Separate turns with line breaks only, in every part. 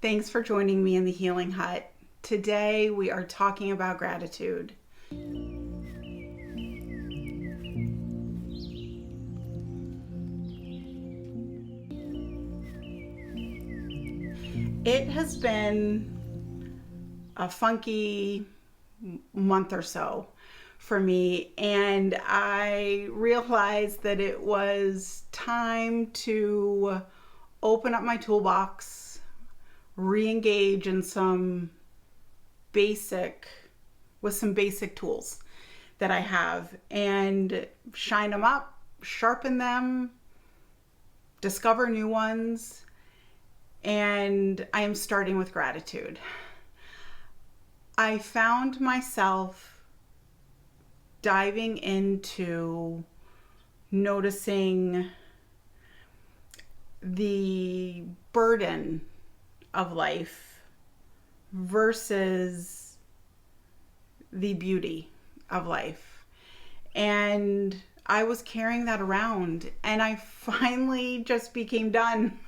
Thanks for joining me in the Healing Hut. Today we are talking about gratitude. It has been a funky month or so for me, and I realized that it was time to open up my toolbox, re-engage in some basic tools that I have and shine them up, sharpen them, discover new ones. And I am starting with gratitude. I found myself diving into noticing the burden of life versus the beauty of life. And I was carrying that around, and I finally just became done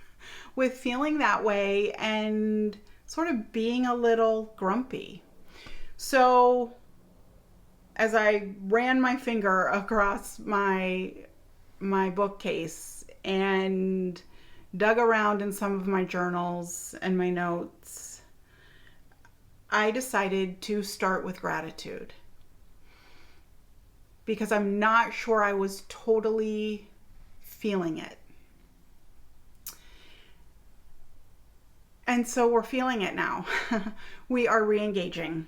with feeling that way and sort of being a little grumpy. So as I ran my finger across my bookcase and dug around in some of my journals and my notes, I decided to start with gratitude because I'm not sure I was totally feeling it. And so we're feeling it now. We are re-engaging.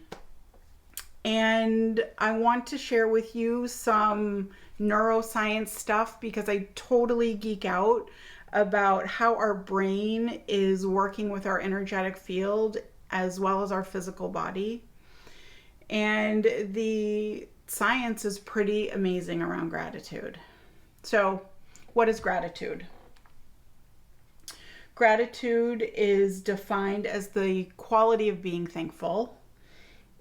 And I want to share with you some neuroscience stuff because I totally geek out about how our brain is working with our energetic field as well as our physical body. And the science is pretty amazing around gratitude. So, what is gratitude? Gratitude is defined as the quality of being thankful.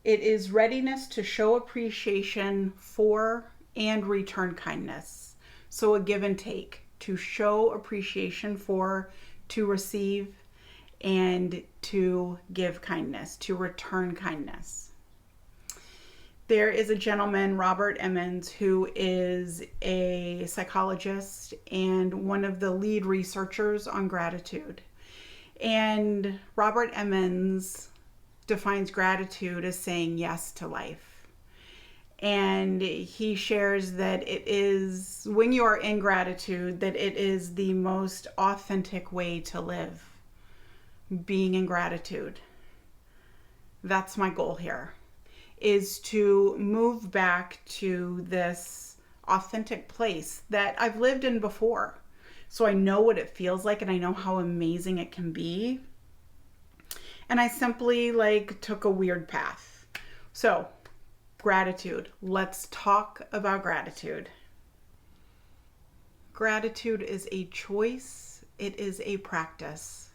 It is readiness to show appreciation for and return kindness. So a give and take, to show appreciation for, to receive, and to give kindness, to return kindness. There is a gentleman, Robert Emmons, who is a psychologist and one of the lead researchers on gratitude. And Robert Emmons defines gratitude as saying yes to life. And he shares that it is, when you are in gratitude, that it is the most authentic way to live, being in gratitude. That's my goal here, is to move back to this authentic place that I've lived in before. So I know what it feels like and I know how amazing it can be. And I simply took a weird path. So, gratitude. Let's talk about gratitude. Gratitude is a choice. It is a practice.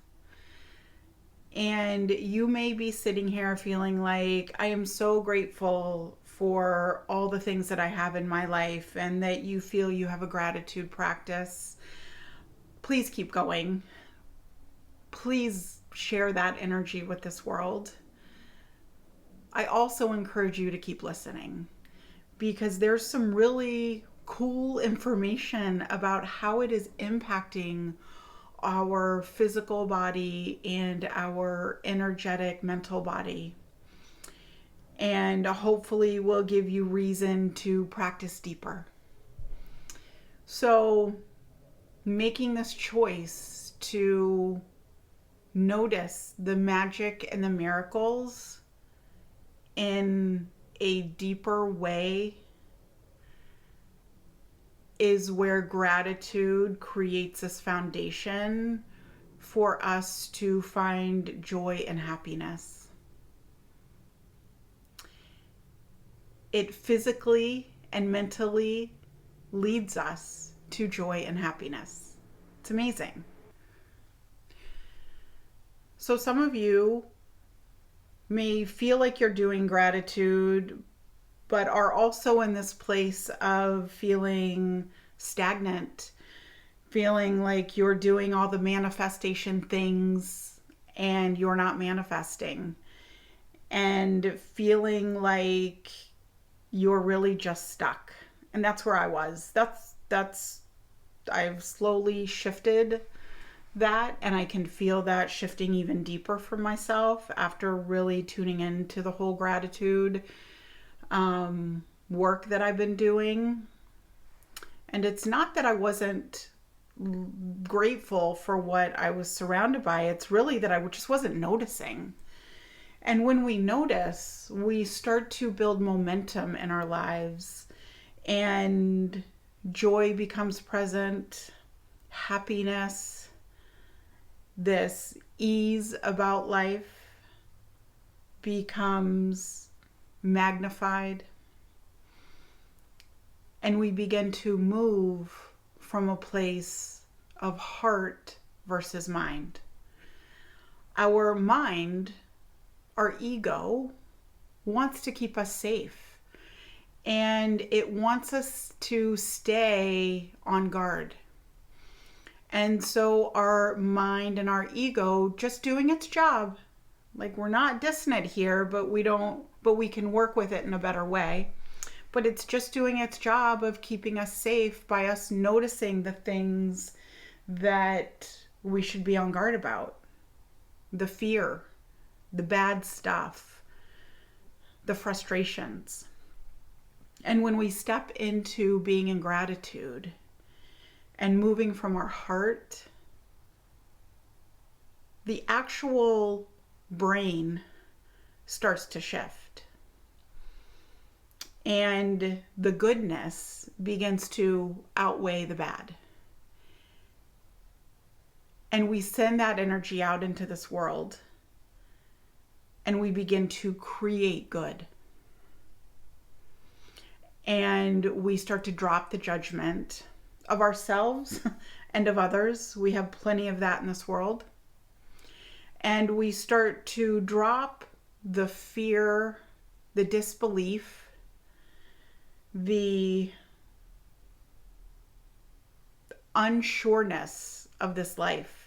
And you may be sitting here feeling like, I am so grateful for all the things that I have in my life, and that you feel you have a gratitude practice. Please keep going. Please share that energy with this world. I also encourage you to keep listening because there's some really cool information about how it is impacting our physical body and our energetic mental body. And hopefully will give you reason to practice deeper. So making this choice to notice the magic and the miracles in a deeper way is where gratitude creates this foundation for us to find joy and happiness. It physically and mentally leads us to joy and happiness. It's amazing. So some of you may feel like you're doing gratitude, but are also in this place of feeling stagnant, feeling like you're doing all the manifestation things and you're not manifesting, and feeling like you're really just stuck. And that's where I was. I've slowly shifted that, and I can feel that shifting even deeper for myself after really tuning into the whole gratitude work that I've been doing. And it's not that I wasn't grateful for what I was surrounded by. It's really that I just wasn't noticing. And when we notice, we start to build momentum in our lives, and joy becomes present, happiness, this ease about life becomes magnified, and we begin to move from a place of heart versus mind. Our mind, our ego, wants to keep us safe, and it wants us to stay on guard. And so our mind and our ego just doing its job. Like, we're not dissing it here, but we can work with it in a better way. But it's just doing its job of keeping us safe by us noticing the things that we should be on guard about. The fear, the bad stuff, the frustrations. And when we step into being in gratitude and moving from our heart, the actual brain starts to shift. And the goodness begins to outweigh the bad. And we send that energy out into this world, and we begin to create good. And we start to drop the judgment of ourselves and of others. We have plenty of that in this world. And we start to drop the fear, the disbelief, the unsureness of this life.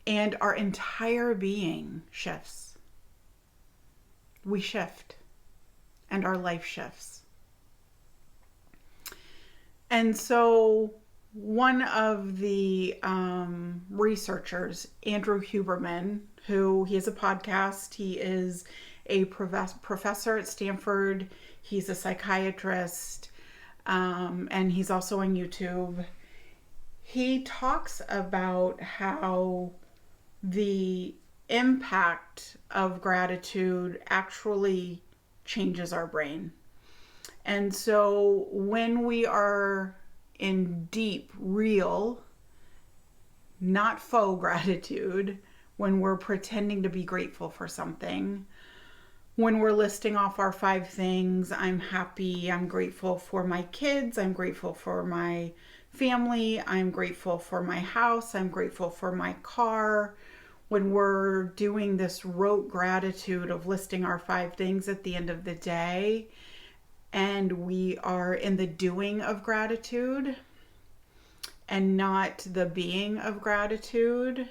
And our entire being shifts. We shift, and our life shifts. And so one of the researchers, Andrew Huberman, he has a podcast. He is a professor at Stanford. He's a psychiatrist, and he's also on YouTube. He talks about how the impact of gratitude actually changes our brain. And so when we are in deep, real, not faux gratitude, when we're pretending to be grateful for something, when we're listing off our 5 things, I'm happy, I'm grateful for my kids, I'm grateful for my family, I'm grateful for my house, I'm grateful for my car. When we're doing this rote gratitude of listing our 5 things at the end of the day, and we are in the doing of gratitude and not the being of gratitude,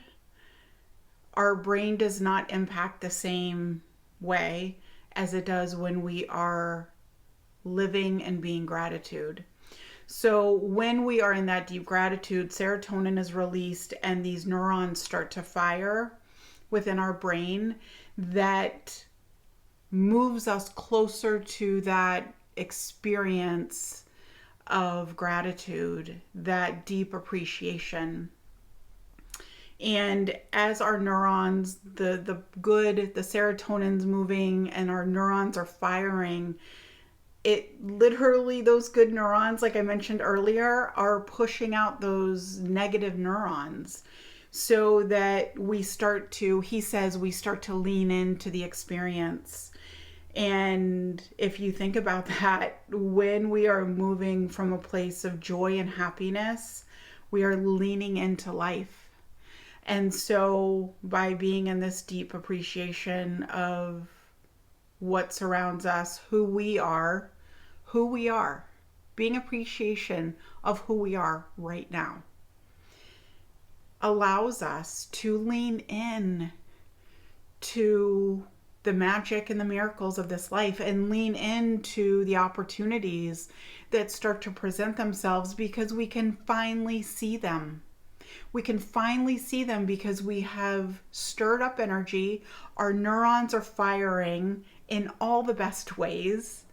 our brain does not impact the same way as it does when we are living and being gratitude. So when we are in that deep gratitude, serotonin is released, and these neurons start to fire within our brain that moves us closer to that experience of gratitude, that deep appreciation. And as our neurons, the serotonin's moving and our neurons are firing, it literally, those good neurons, like I mentioned earlier, are pushing out those negative neurons, so that he says we start to lean into the experience. And if you think about that, when we are moving from a place of joy and happiness, we are leaning into life. And so by being in this deep appreciation of what surrounds us, who we are, being appreciation of who we are right now. allows us to lean in to the magic and the miracles of this life and lean into the opportunities that start to present themselves, because we can finally see them. We can finally see them because we have stirred up energy. Our neurons are firing in all the best ways.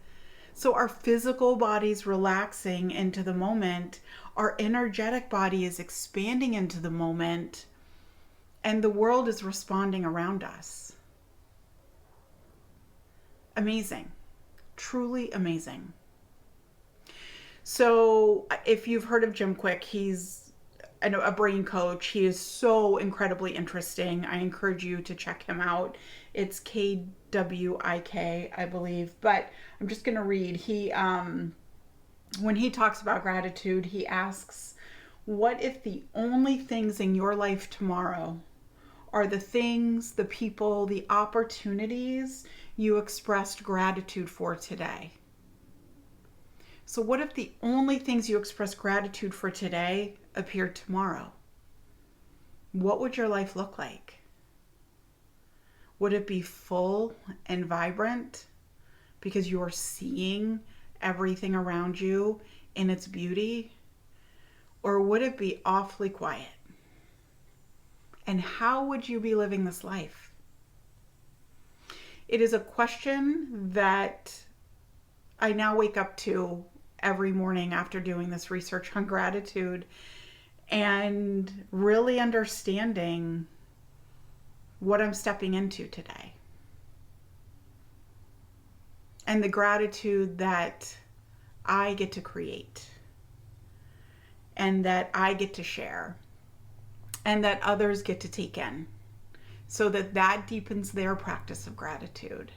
So our physical body's relaxing into the moment. Our energetic body is expanding into the moment. And the world is responding around us. Amazing. Truly amazing. So if you've heard of Jim Quick, he's a brain coach. He is so incredibly interesting. I encourage you to check him out. It's KWIK, I believe. But I'm just going to read. When he talks about gratitude, he asks, what if the only things in your life tomorrow are the things, the people, the opportunities you expressed gratitude for today? So what if the only things you express gratitude for today appear tomorrow? What would your life look like? Would it be full and vibrant because you're seeing everything around you in its beauty? Or would it be awfully quiet? And how would you be living this life? It is a question that I now wake up to every morning after doing this research on gratitude and really understanding what I'm stepping into today. And the gratitude that I get to create and that I get to share and that others get to take in, so that deepens their practice of gratitude.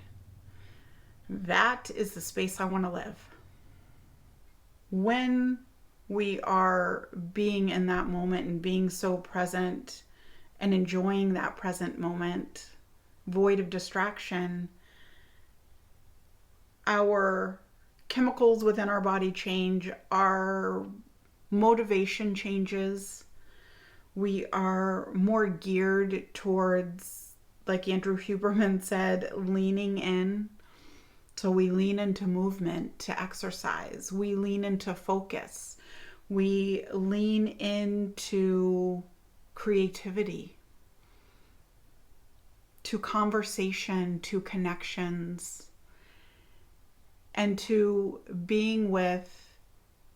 That is the space I want to live. When we are being in that moment and being so present and enjoying that present moment, void of distraction, our chemicals within our body change, our motivation changes. We are more geared towards, like Andrew Huberman said, leaning in. So we lean into movement, to exercise. We lean into focus. We lean into creativity, to conversation, to connections, and to being with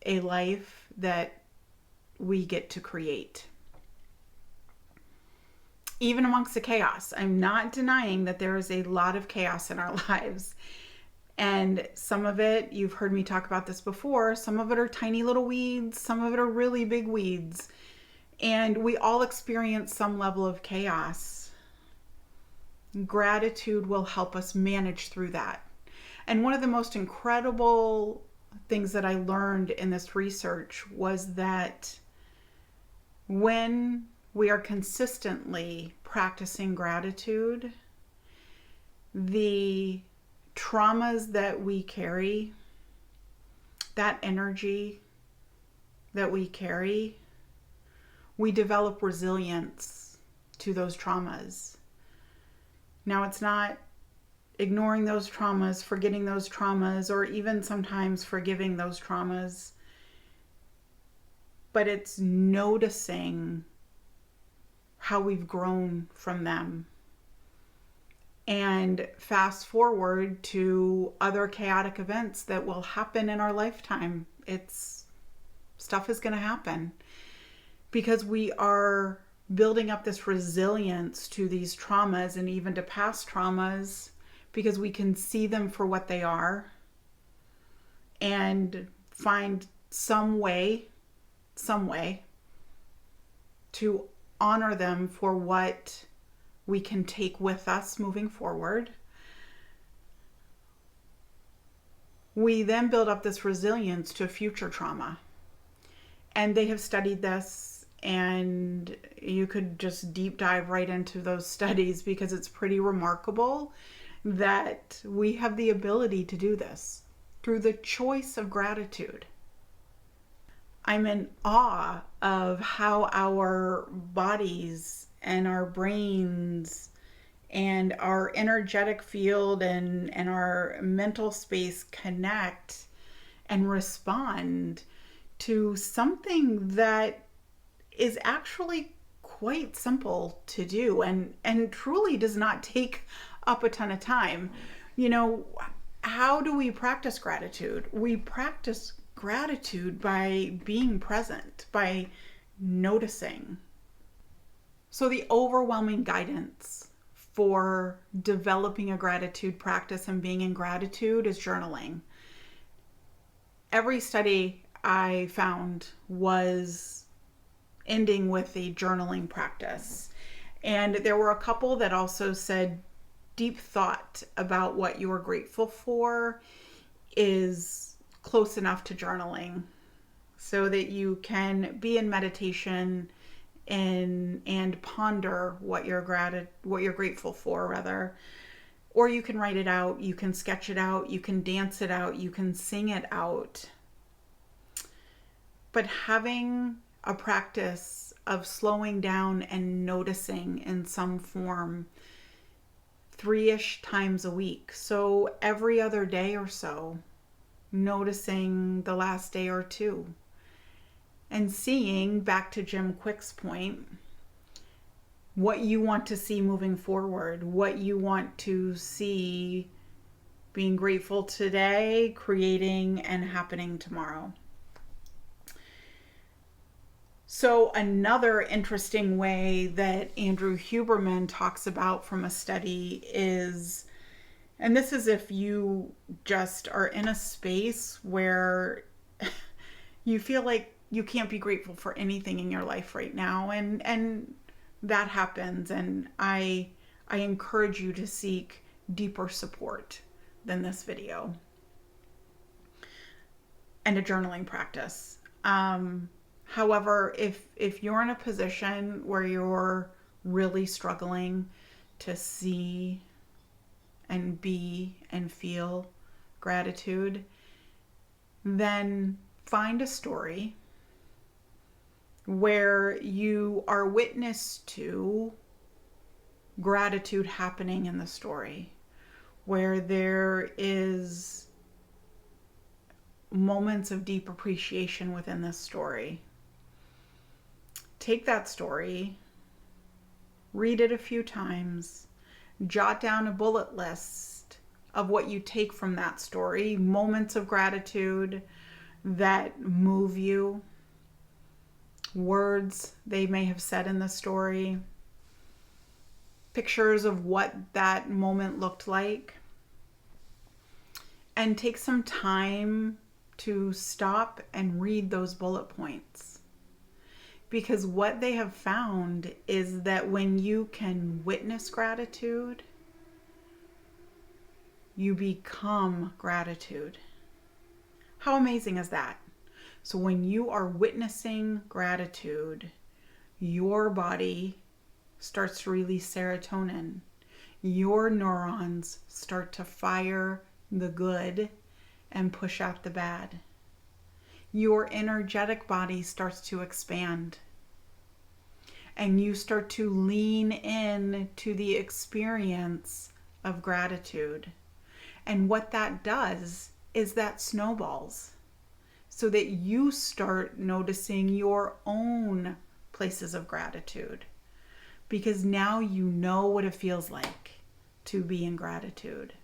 a life that we get to create. Even amongst the chaos, I'm not denying that there is a lot of chaos in our lives. And some of it, you've heard me talk about this before, some of it are tiny little weeds, some of it are really big weeds. And we all experience some level of chaos. Gratitude will help us manage through that. And one of the most incredible things that I learned in this research was that when we are consistently practicing gratitude, the traumas that we carry, that energy that we carry, we develop resilience to those traumas. Now, it's not ignoring those traumas, forgetting those traumas, or even sometimes forgiving those traumas, but it's noticing how we've grown from them. And fast forward to other chaotic events that will happen in our lifetime. Stuff is going to happen because we are building up this resilience to these traumas and even to past traumas, because we can see them for what they are and find some way to honor them for what we can take with us moving forward. We then build up this resilience to future trauma. And they have studied this, and you could just deep dive right into those studies because it's pretty remarkable that we have the ability to do this through the choice of gratitude. I'm in awe of how our bodies and our brains and our energetic field and our mental space connect and respond to something that is actually quite simple to do and truly does not take up a ton of time. You know, how do we practice gratitude? We practice gratitude by being present, by noticing. So the overwhelming guidance for developing a gratitude practice and being in gratitude is journaling. Every study I found was ending with a journaling practice. And there were a couple that also said deep thought about what you are grateful for is close enough to journaling so that you can be in meditation and ponder what you're grateful for, rather. Or you can write it out, you can sketch it out, you can dance it out, you can sing it out. But having a practice of slowing down and noticing in some form 3-ish times a week. So every other day or so, noticing the last day or two. And seeing, back to Jim Quick's point, what you want to see moving forward, what you want to see being grateful today, creating, and happening tomorrow. So another interesting way that Andrew Huberman talks about from a study is, and this is if you just are in a space where you feel like you can't be grateful for anything in your life right now, and that happens, and I encourage you to seek deeper support than this video and a journaling practice. However, if you're in a position where you're really struggling to see and be and feel gratitude, then find a story where you are witness to gratitude happening in the story, where there is moments of deep appreciation within this story. Take that story, read it a few times, jot down a bullet list of what you take from that story, moments of gratitude that move you, words they may have said in the story, pictures of what that moment looked like, and take some time to stop and read those bullet points. Because what they have found is that when you can witness gratitude, you become gratitude. How amazing is that? So when you are witnessing gratitude, your body starts to release serotonin. Your neurons start to fire the good and push out the bad. Your energetic body starts to expand. And you start to lean in to the experience of gratitude. And what that does is that snowballs, so that you start noticing your own places of gratitude. Because now you know what it feels like to be in gratitude.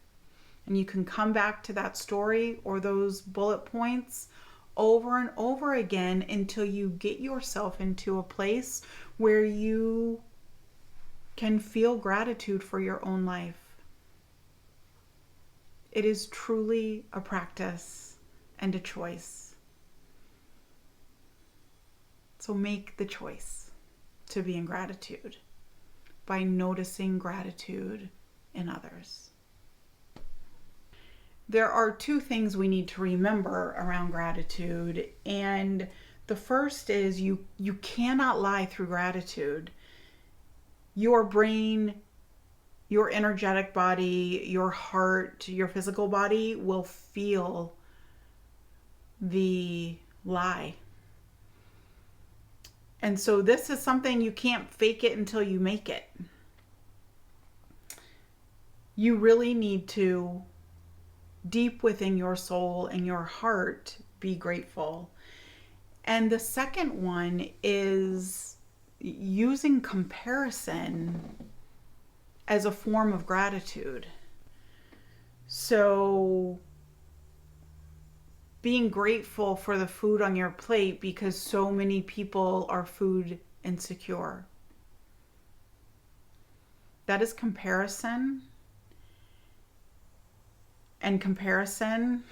And you can come back to that story or those bullet points over and over again until you get yourself into a place where you can feel gratitude for your own life. It is truly a practice and a choice. So make the choice to be in gratitude by noticing gratitude in others. There are two things we need to remember around gratitude, and the first is you cannot lie through gratitude. Your brain, your energetic body, your heart, your physical body will feel the lie. And so this is something you can't fake it until you make it. You really need to, deep within your soul and your heart, be grateful. And the second one is using comparison as a form of gratitude. So being grateful for the food on your plate because so many people are food insecure. That is comparison. And comparison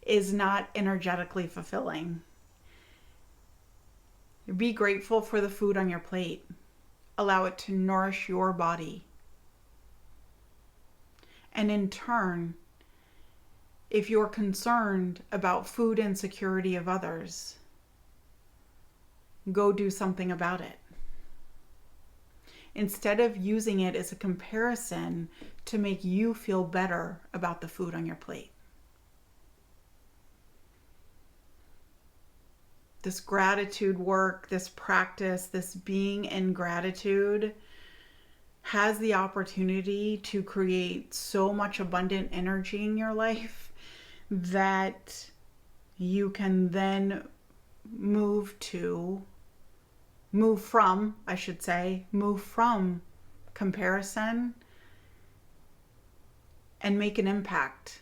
is not energetically fulfilling. Be grateful for the food on your plate. Allow it to nourish your body. And in turn, if you're concerned about food insecurity of others, go do something about it. Instead of using it as a comparison to make you feel better about the food on your plate. This gratitude work, this practice, this being in gratitude has the opportunity to create so much abundant energy in your life that you can then move from comparison and make an impact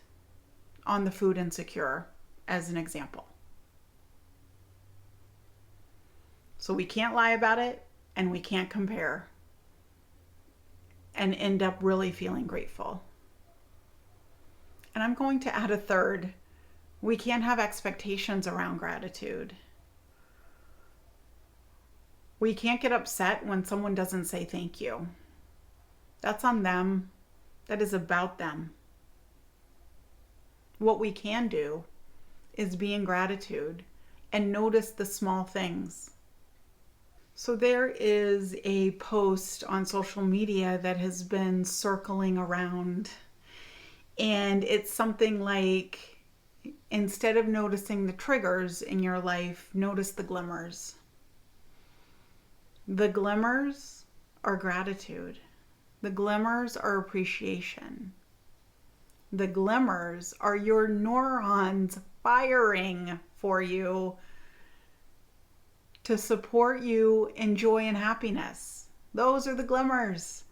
on the food insecure, as an example. So we can't lie about it and we can't compare and end up really feeling grateful. And I'm going to add a third. We can't have expectations around gratitude. We can't get upset when someone doesn't say thank you. That's on them. That is about them. What we can do is be in gratitude and notice the small things. So there is a post on social media that has been circling around, and it's something like, instead of noticing the triggers in your life, notice the glimmers. The glimmers are gratitude. The glimmers are appreciation. The glimmers are your neurons firing for you to support you in joy and happiness. Those are the glimmers.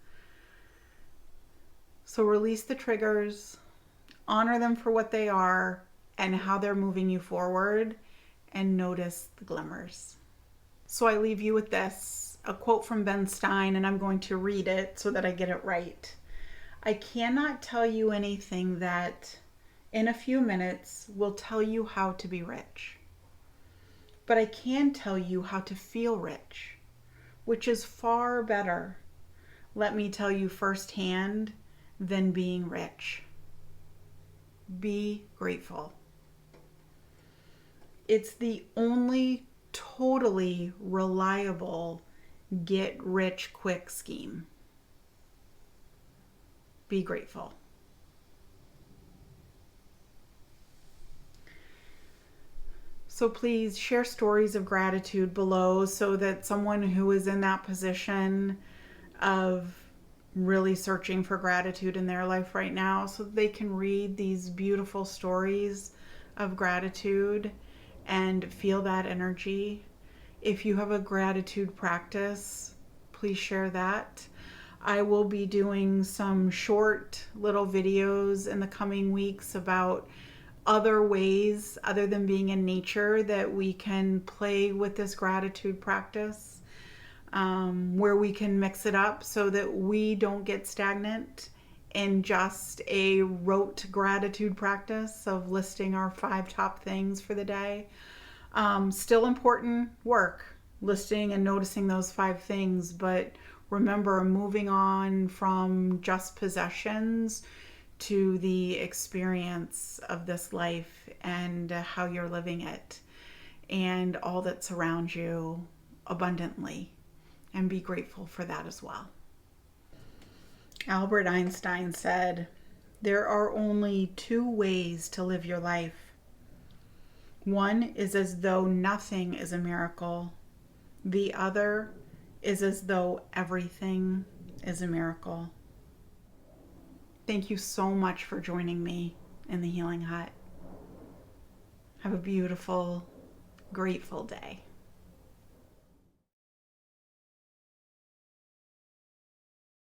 So release the triggers, honor them for what they are and how they're moving you forward, and notice the glimmers. So I leave you with this, a quote from Ben Stein, and I'm going to read it so that I get it right. I cannot tell you anything that in a few minutes will tell you how to be rich. But I can tell you how to feel rich, which is far better, let me tell you firsthand, than being rich. Be grateful. It's the only totally reliable get rich quick scheme. Be grateful. So please share stories of gratitude below so that someone who is in that position of really searching for gratitude in their life right now, so that they can read these beautiful stories of gratitude and feel that energy. If you have a gratitude practice, please share that. I will be doing some short little videos in the coming weeks about other ways other than being in nature that we can play with this gratitude practice, where we can mix it up so that we don't get stagnant in just a rote gratitude practice of listing our 5 top things for the day. Still important work, listing and noticing those 5 things, but remember, moving on from just possessions to the experience of this life and how you're living it and all that surrounds you abundantly, and be grateful for that as well. Albert Einstein said, "There are only 2 ways to live your life. One is as though nothing is a miracle. The other is as though everything is a miracle. Thank you so much for joining me in the Healing Hut. Have a beautiful, grateful day.